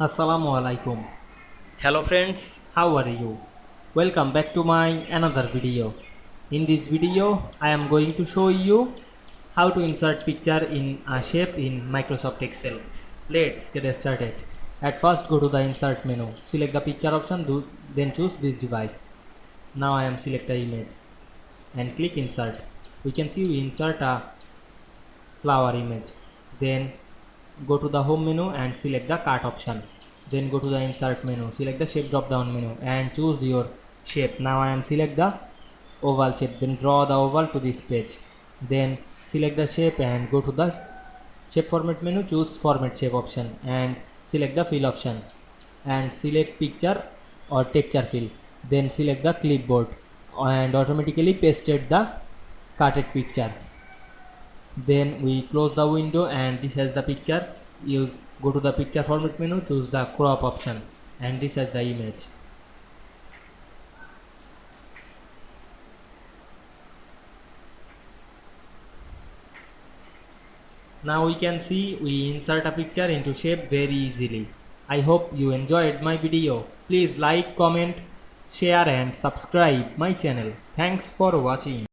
Assalamu Walaikum. Hello friends, how are you? Welcome back to my another video. In this video, I am going to show you how to insert picture in a shape in Microsoft Excel. Let's get started. At first, go to the insert menu, select the picture option, then choose this device. Now I am select the image and click insert. We can see we insert a flower image. Then go to the home menu and select the cart option. Then go to the insert menu, select the shape drop down menu and choose your shape. Now I am select the oval shape, then draw the oval to this page. Then select the shape and go to the shape format menu, choose format shape option and select the fill option and select picture or texture fill. Then select the clipboard and automatically pasted the carted picture. Then we close the window and this has the picture. You go to the picture format menu, choose the crop option and this has the image. Now we can see we insert a picture into shape very easily. I hope you enjoyed my video. Please like, comment, share and subscribe my channel. Thanks for watching.